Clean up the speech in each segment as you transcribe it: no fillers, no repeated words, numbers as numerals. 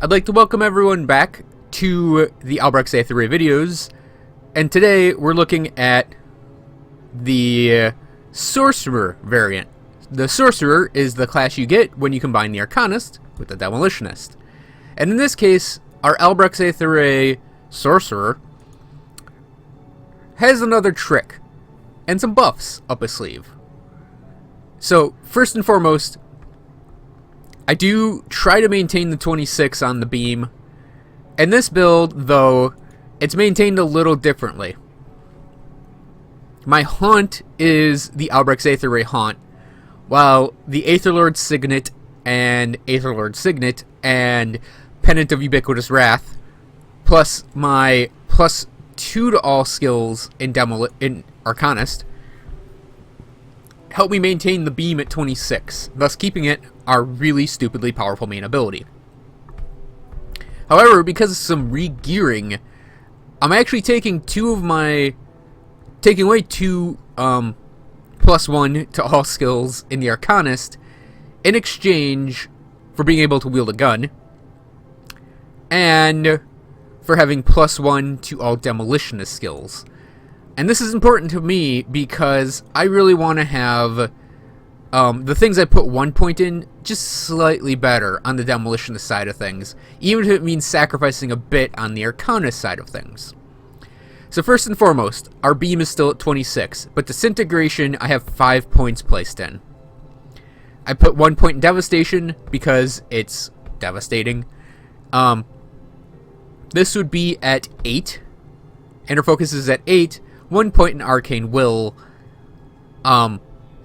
I'd like to welcome everyone back to the Albrecht's Aether videos, and today we're looking at the Sorcerer variant. The Sorcerer is the class you get when you combine the Arcanist with the Demolitionist. And in this case, our Albrecht's Aether Sorcerer has another trick and some buffs up his sleeve. So, first and foremost, I do try to maintain the 26 on the beam. In this build, though, it's maintained a little differently. My haunt is the Albrecht's Aether haunt, while the Aetherlord Signet and Pennant of Ubiquitous Wrath, plus my plus 2 to all skills in Arcanist, help me maintain the beam at 26, thus keeping it our really stupidly powerful main ability. However, because of some re-gearing, I'm actually taking away 2 plus 1 to all skills in the Arcanist in exchange for being able to wield a gun, and for having plus 1 to all Demolitionist skills. And this is important to me because I really want to have the things I put 1 point in just slightly better on the Demolitionist side of things, even if it means sacrificing a bit on the Arcanist side of things. So first and foremost, our beam is still at 26, but Disintegration I have 5 points placed in. I put 1 point in Devastation because it's devastating. This would be at 8. Inner Focus is at 8. 1 point in Arcane Will.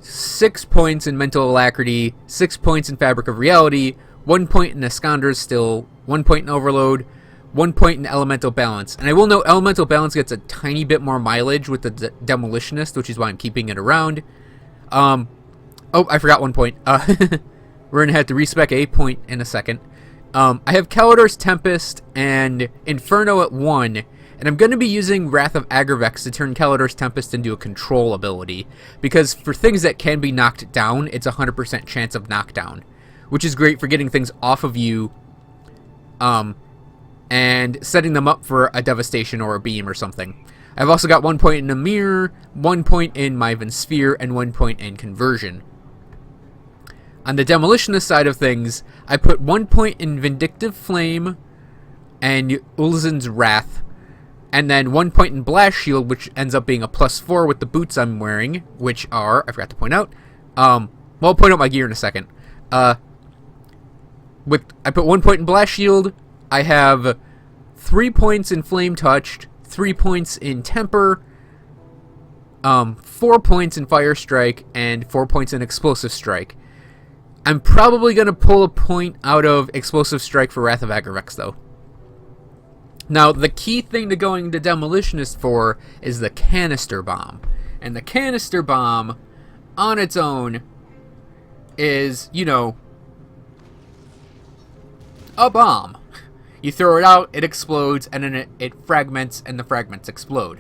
6 points in Mental Alacrity. 6 points in Fabric of Reality. 1 point in Esconder's still. 1 point in Overload. 1 point in Elemental Balance. And I will note Elemental Balance gets a tiny bit more mileage with the Demolitionist, which is why I'm keeping it around. Oh, I forgot 1 point. We're going to have to respec a point in a second. I have Kalidor's Tempest and Inferno at 1, and I'm going to be using Wrath of Agravax to turn Kalidor's Tempest into a control ability, because for things that can be knocked down, it's a 100% chance of knockdown, which is great for getting things off of you, and setting them up for a devastation or a beam or something. I've also got 1 point in Amir, 1 point in Myvan Sphere, and 1 point in Conversion. On the Demolitionist side of things, I put 1 point in Vindictive Flame and Ulzin's Wrath, and then 1 point in Blast Shield, which ends up being a plus 4 with the boots I'm wearing, which are, I forgot to point out, well, I'll point out my gear in a second. I put 1 point in Blast Shield, I have 3 points in Flame Touched, 3 points in Temper, 4 points in Fire Strike, and 4 points in Explosive Strike. I'm probably going to pull a point out of Explosive Strike for Wrath of Agravax, though. Now, the key thing to going to Demolitionist for is the Canister Bomb. And the Canister Bomb, on its own, is, you know, a bomb. You throw it out, it explodes, and then it fragments, and the fragments explode.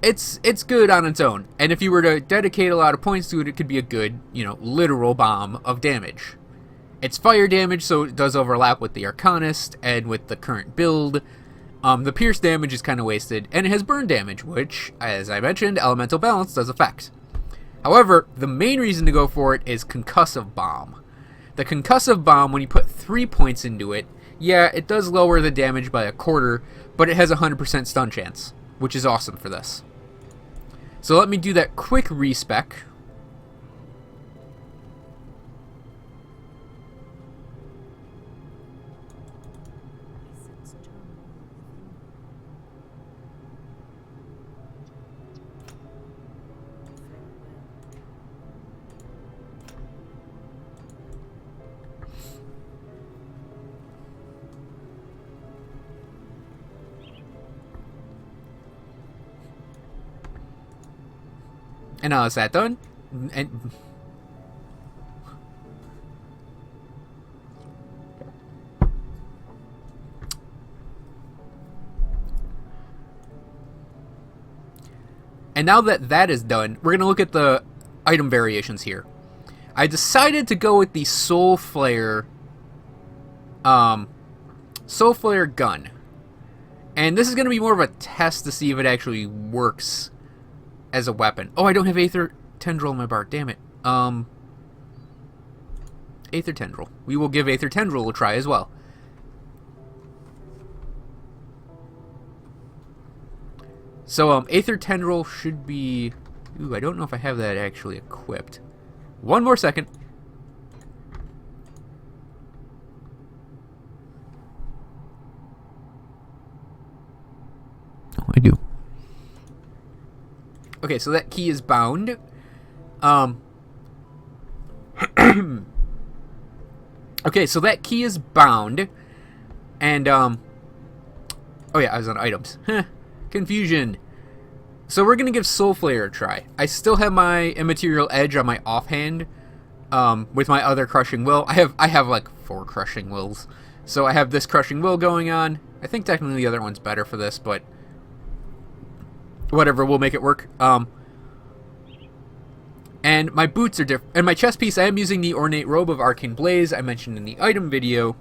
It's good on its own, and if you were to dedicate a lot of points to it, it could be a good, you know, literal bomb of damage. It's fire damage, so it does overlap with the Arcanist and with the current build. The pierce damage is kind of wasted, and it has burn damage, which, as I mentioned, Elemental Balance does affect. However, the main reason to go for it is Concussive Bomb. The Concussive Bomb, when you put 3 points into it, yeah, it does lower the damage by a quarter, but it has a 100% stun chance, which is awesome for this. So let me do that quick respec. And now is that done? And And now that that is done, we're going to look at the item variations here. I decided to go with the Soul Flare Soul Flare gun. And this is going to be more of a test to see if it actually works as a weapon. Oh, I don't have Aether Tendril in my bar. Damn it. Aether Tendril. We will give Aether Tendril a try as well. So, Aether Tendril should be... Ooh, I don't know if I have that actually equipped. One more second. Oh, I do. Okay, so that key is bound. Okay, so that key is bound. And, oh yeah, I was on items. Confusion. So we're gonna give Soul Flare a try. I still have my Immaterial Edge on my offhand, with my other Crushing Will. I have like 4 Crushing Wills. So I have this Crushing Will going on. I think technically the other one's better for this, but whatever, we'll make it work. And my boots are different. And my chest piece, I am using the Ornate Robe of Arcane Blaze I mentioned in the item video,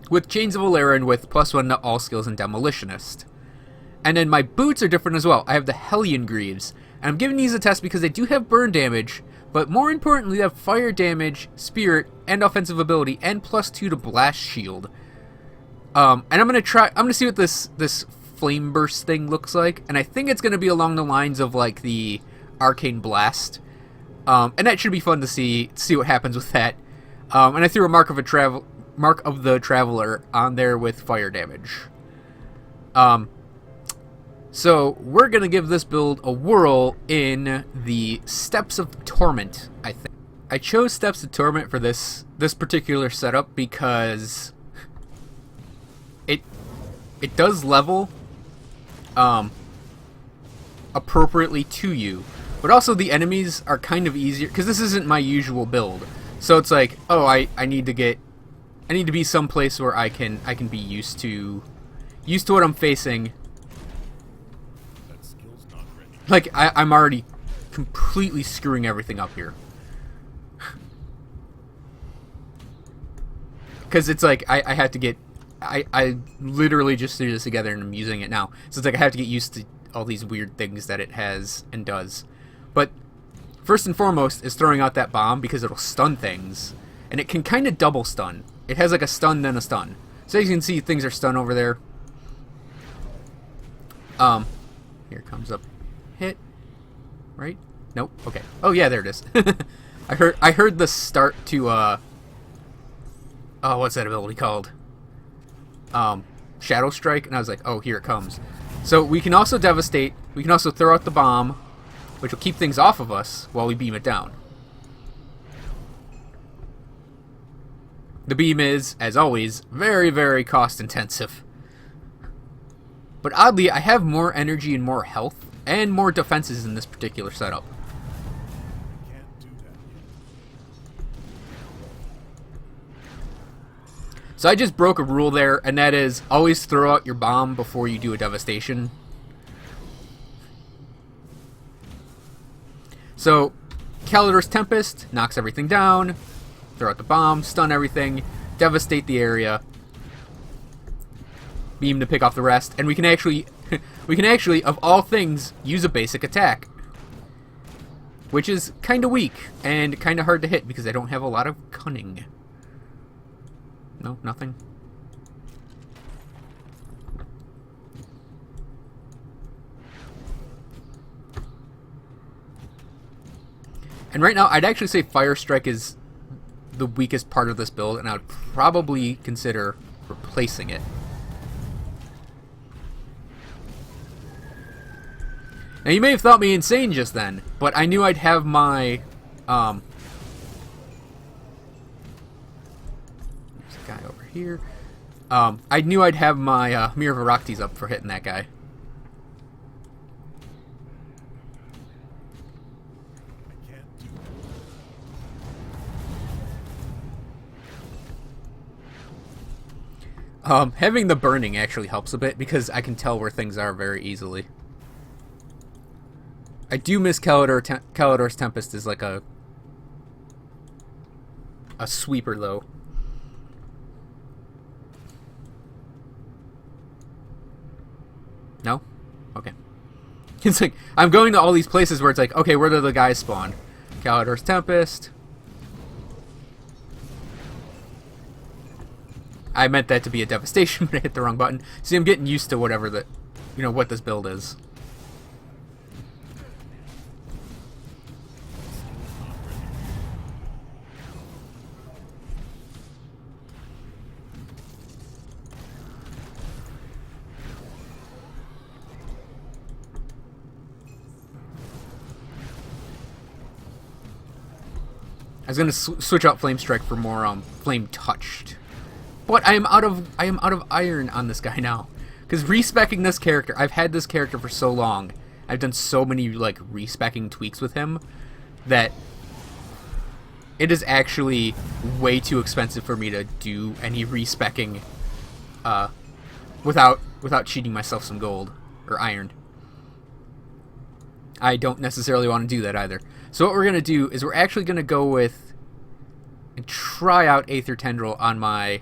with Chains of Valera and with +1 to all skills in Demolitionist. And then my boots are different as well. I have the Hellion Greaves. And I'm giving these a test because they do have burn damage, but more importantly, they have fire damage, spirit, and offensive ability, and +2 to blast shield. And I'm gonna see what this flame burst thing looks like, and I think it's gonna be along the lines of like the Arcane Blast. And that should be fun to see what happens with that. And I threw a Mark of the Traveler on there with fire damage. So we're gonna give this build a whirl in the Steps of Torment, I think. I chose Steps of Torment for this particular setup because it does level appropriately to you, but also the enemies are kind of easier because this isn't my usual build. So it's like, oh, I need to be someplace where I can be used to what I'm facing. Like, I'm already completely screwing everything up here. Because it's like, I have to get... I literally just threw this together and I'm using it now. So it's like I have to get used to all these weird things that it has and does. But first and foremost is throwing out that bomb because it'll stun things. And it can kind of double stun. It has like a stun then a stun. So as you can see, things are stun over there. Here comes up. Hit. Right? Nope. Okay. Oh yeah, there it is. I heard the start to oh, what's that ability called? Shadow Strike, and I was like, oh, here it comes. So we can also devastate. We can also throw out the bomb, which will keep things off of us while we beam it down. The beam is, as always, very, very cost intensive. But oddly, I have more energy and more health and more defenses in this particular setup. So I just broke a rule there, and that is always throw out your bomb before you do a devastation. So Calidor's Tempest knocks everything down, throw out the bomb, stun everything, devastate the area, beam to pick off the rest, and we can actually, of all things, use a basic attack. Which is kind of weak, and kind of hard to hit because I don't have a lot of cunning. No, nothing. And right now, I'd actually say Fire Strike is the weakest part of this build, and I would probably consider replacing it. Now, you may have thought me insane just then, but I knew I'd have my, there's a guy over here. I knew I'd have my, Mirror of Aractes up for hitting that guy. Having the burning actually helps a bit because I can tell where things are very easily. I do miss Calidor's Tempest is like a sweeper though. No? Okay. It's like, I'm going to all these places where it's like, okay, where do the guys spawn? Calidor's Tempest. I meant that to be a devastation, but I hit the wrong button. See, I'm getting used to whatever the, you know, what this build is. I was gonna switch out Flame Strike for more Flame Touched, but I am out of iron on this guy now. Because respecking this character, I've had this character for so long. I've done so many like respecking tweaks with him that it is actually way too expensive for me to do any respecking without cheating myself some gold or iron. I don't necessarily want to do that either. So what we're going to do is we're actually going to go with and try out Aether Tendril on my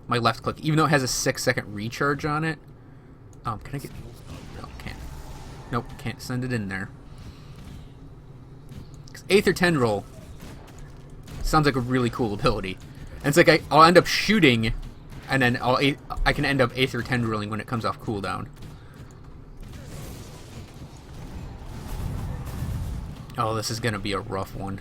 left click, even though it has a 6-second recharge on it. Can I get... No, can't. Nope, can't send it in there. 'Cause Aether Tendril sounds like a really cool ability. And it's like I'll end up shooting, and then I can end up Aether Tendriling when it comes off cooldown. Oh, this is gonna be a rough one.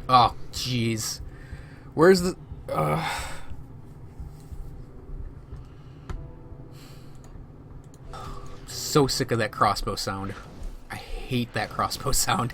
Oh, jeez. Where's the... So sick of that crossbow sound. I hate that crossbow sound.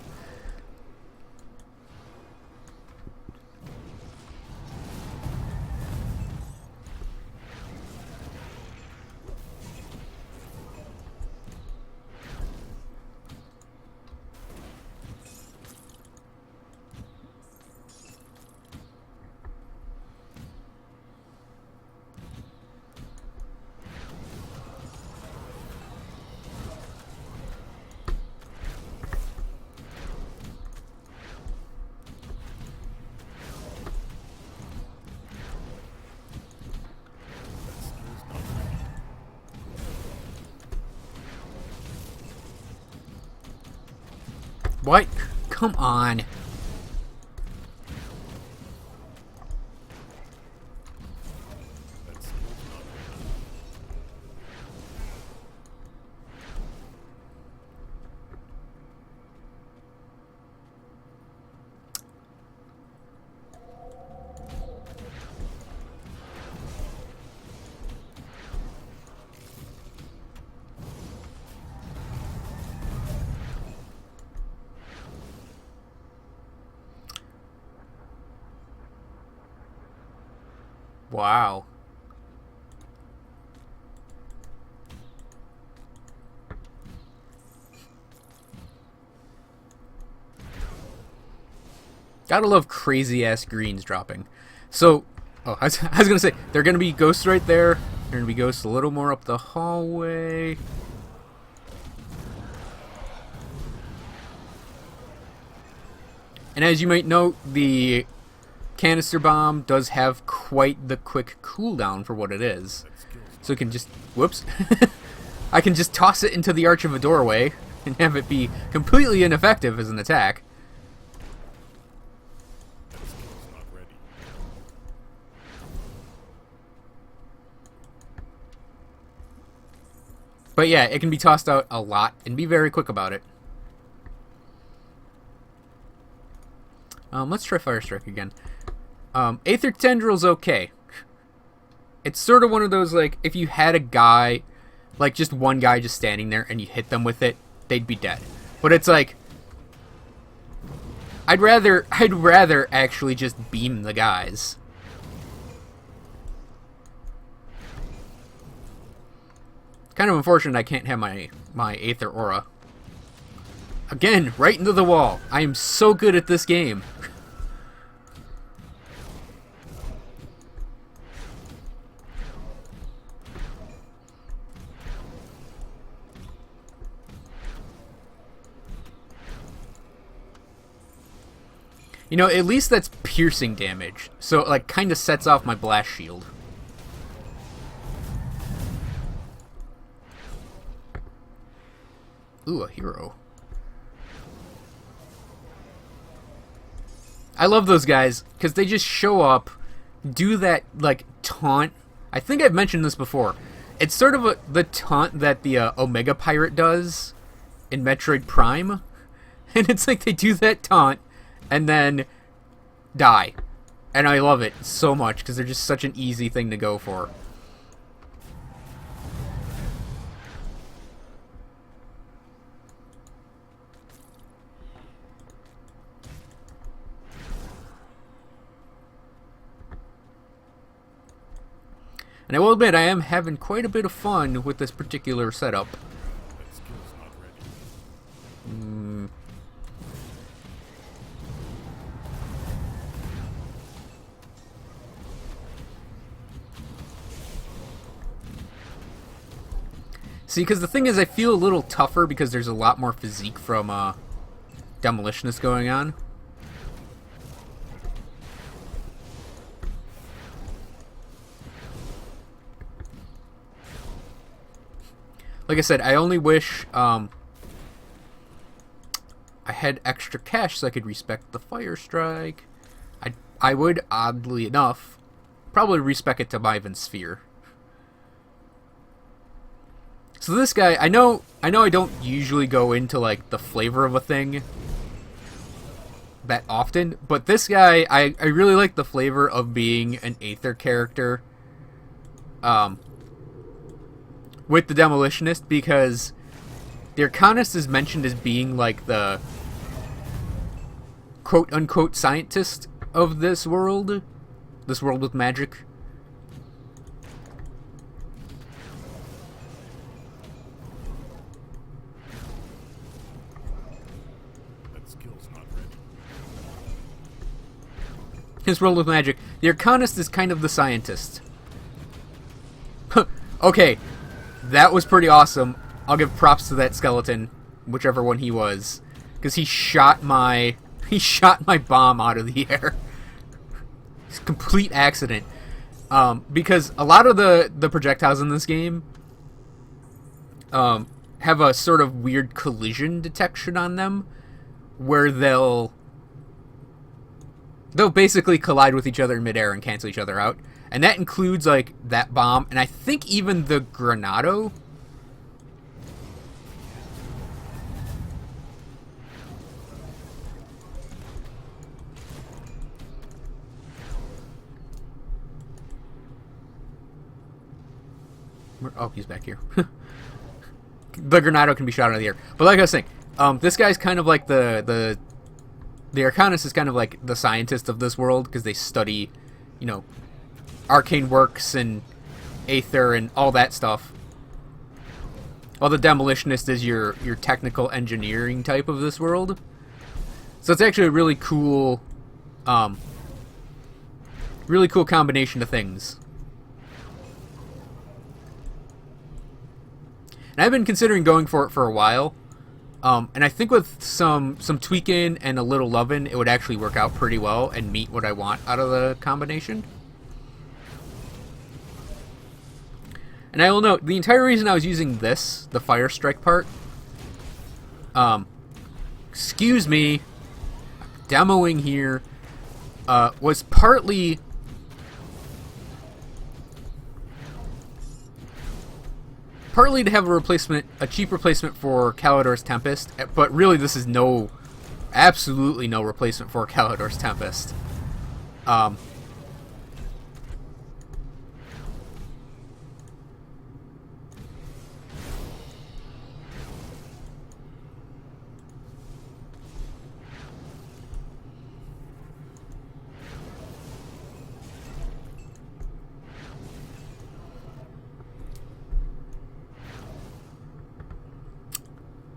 What? Come on. Wow. Gotta love crazy ass greens dropping. So, oh, I was gonna say, they're gonna be ghosts right there. They're gonna be ghosts a little more up the hallway. And as you might note, the canister bomb does have quite the quick cooldown for what it is. So it can just... Whoops. I can just toss it into the arch of a doorway and have it be completely ineffective as an attack. But yeah, it can be tossed out a lot and be very quick about it. Let's try Fire Strike again. Aether Tendril's okay. It's sort of one of those, like, if you had a guy, like just one guy just standing there and you hit them with it, they'd be dead. But it's like, I'd rather actually just beam the guys. Kind of unfortunate I can't have my Aether Aura. Again, right into the wall. I am so good at this game. You know, at least that's piercing damage. So it, like, kind of sets off my blast shield. Ooh, a hero. I love those guys, because they just show up, do that, like, taunt. I think I've mentioned this before. It's sort of the taunt that the Omega Pirate does in Metroid Prime. And it's like they do that taunt, and then die. And I love it so much, because they're just such an easy thing to go for. And I will admit, I am having quite a bit of fun with this particular setup. See, because the thing is, I feel a little tougher because there's a lot more physique from Demolitionist going on. Like I said, I only wish I had extra cash so I could respec the Fire Strike. I would, oddly enough, probably respec it to Myvan Sphere. So this guy, I know I don't usually go into like the flavor of a thing that often, but this guy, I really like the flavor of being an Aether character. With the Demolitionist, because the Arcanist is mentioned as being like the quote-unquote scientist of this world with magic. That skill's not ready. His world with magic. The Arcanist is kind of the scientist. Okay. That was pretty awesome. I'll give props to that skeleton, whichever one he was, because he shot my bomb out of the air. It's a complete accident. Because a lot of the projectiles in this game have a sort of weird collision detection on them, where they'll basically collide with each other in midair and cancel each other out. And that includes, like, that bomb, and I think even the Granado. Oh, he's back here. The Granado can be shot out of the air. But like I was saying, this guy's kind of like the Arcanist is kind of like the scientist of this world, because they study, you know, arcane works and Aether and all that stuff. While the Demolitionist is your technical engineering type of this world. So it's actually a really cool combination of things. And I've been considering going for it for a while. And I think with some tweaking and a little loving, it would actually work out pretty well and meet what I want out of the combination. And I will note, the entire reason I was using this, the Fire Strike part, excuse me, demoing here, was partly to have a cheap replacement for Kalidor's Tempest, but really this is absolutely no replacement for Kalidor's Tempest.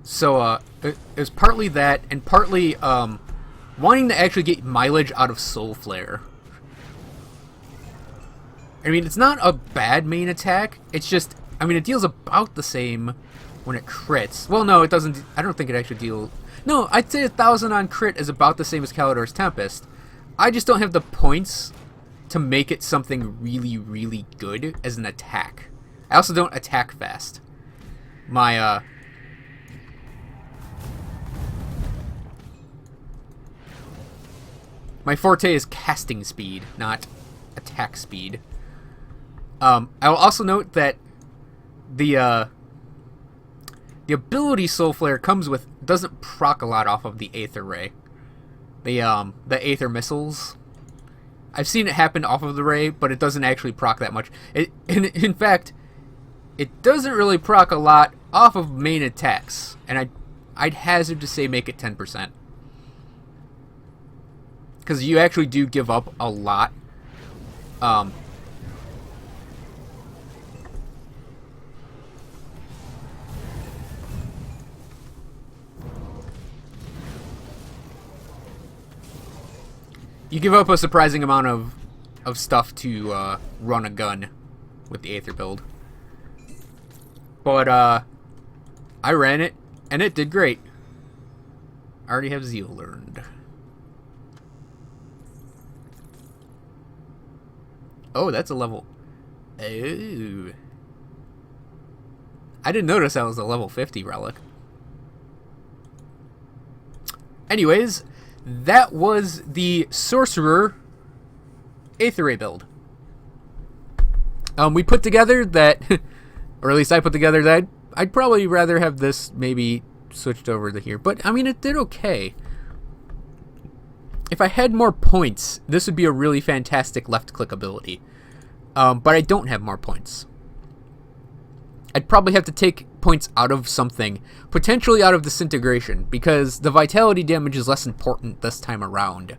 So, it was partly that, and partly, wanting to actually get mileage out of Soul Flare. I mean, it's not a bad main attack, it's just, I mean, it deals about the same when it crits. Well, no, it doesn't, I don't think it actually deals, No, I'd say 1,000 on crit is about the same as Kalidor's Tempest. I just don't have the points to make it something really, really good as an attack. I also don't attack fast. My forte is casting speed, not attack speed. I will also note that the ability Soul Flare comes with doesn't proc a lot off of the Aether Ray. The Aether missiles. I've seen it happen off of the Ray, but it doesn't actually proc that much. In fact, it doesn't really proc a lot off of main attacks, and I'd hazard to say make it 10%. Because you actually do give up a lot. You give up a surprising amount of stuff to run a gun with the Aether build. But I ran it, and it did great. I already have Zeal learned. Oh, that's a level... Oh. I didn't notice that was a level 50 relic. Anyways, that was the Sorcerer Aether Ray build. We put together that... or at least I put together that I'd probably rather have this maybe switched over to here. But, I mean, it did okay. If I had more points, this would be a really fantastic left-click ability. But I don't have more points. I'd probably have to take points out of something, potentially out of Disintegration, because the vitality damage is less important this time around.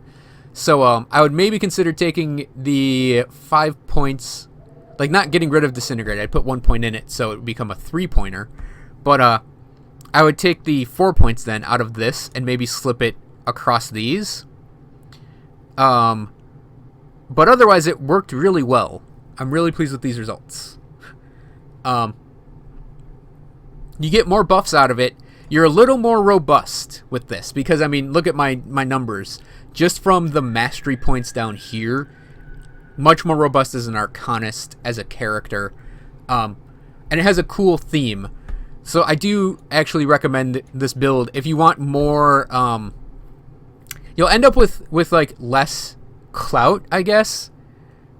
So I would maybe consider taking the 5 points, like not getting rid of Disintegrate. I'd put 1 point in it, so it would become a 3-pointer. But I would take the 4 points then out of this and maybe slip it across these. But otherwise, it worked really well. I'm really pleased with these results. You get more buffs out of it. You're a little more robust with this because, I mean, look at my numbers. Just from the mastery points down here, much more robust as an Arcanist, as a character. And it has a cool theme. So I do actually recommend this build. If you want more, you'll end up with like less clout, I guess.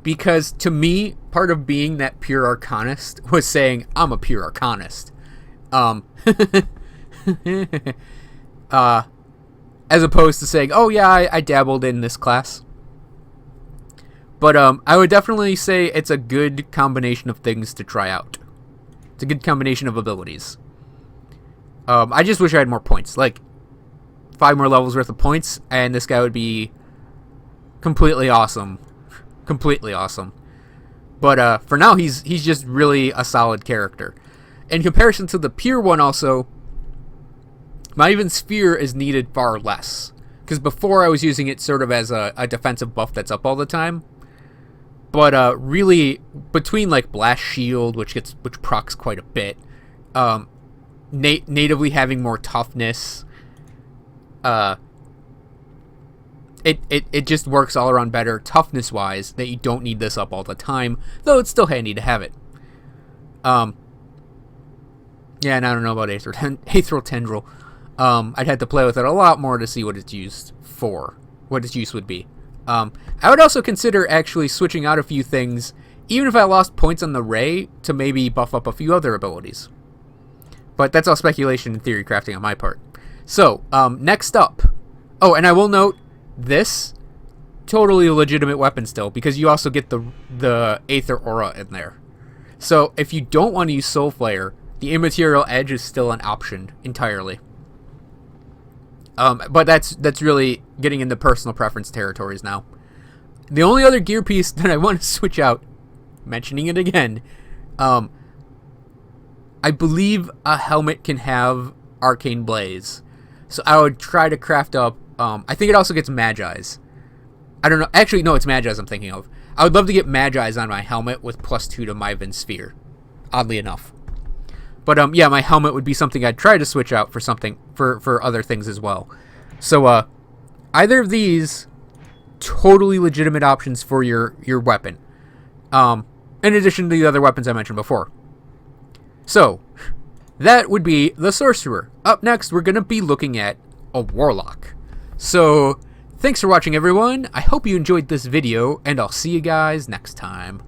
Because to me, part of being that pure Arcanist was saying, I'm a pure Arcanist. As opposed to saying, oh yeah, I dabbled in this class. But I would definitely say it's a good combination of things to try out. It's a good combination of abilities. I just wish I had more points. Like, 5 more levels worth of points, and this guy would be completely awesome. Completely awesome. But for now, he's just really a solid character. In comparison to the pure one also, Maven Sphere is needed far less. Because before I was using it sort of as a defensive buff that's up all the time. But really, between like Blast Shield, which procs quite a bit, natively having more toughness, it just works all around better toughness-wise, that you don't need this up all the time, though it's still handy to have it. Yeah, and I don't know about Aethral Tendril. I'd have to play with it a lot more to see what it's used for, what its use would be. I would also consider actually switching out a few things, even if I lost points on the Ray, to maybe buff up a few other abilities. But that's all speculation and theory crafting on my part. So, next up. Oh, and I will note, this, totally a legitimate weapon still, because you also get the Aether Aura in there. So, if you don't want to use Soul Flare, the Immaterial Edge is still an option entirely. But that's really getting into personal preference territories now. The only other gear piece that I want to switch out, mentioning it again, I believe a helmet can have Arcane Blaze. So I would try to craft up, I think it also gets Magi's. I don't know, actually no, it's Magi's I'm thinking of. I would love to get Magi's on my helmet with +2 to Maven Sphere, oddly enough. But yeah, my helmet would be something I'd try to switch out for something for other things as well. So either of these, totally legitimate options for your weapon. In addition to the other weapons I mentioned before. So that would be the Sorcerer. Up next, we're gonna be looking at a Warlock. So thanks for watching, everyone. I hope you enjoyed this video, and I'll see you guys next time.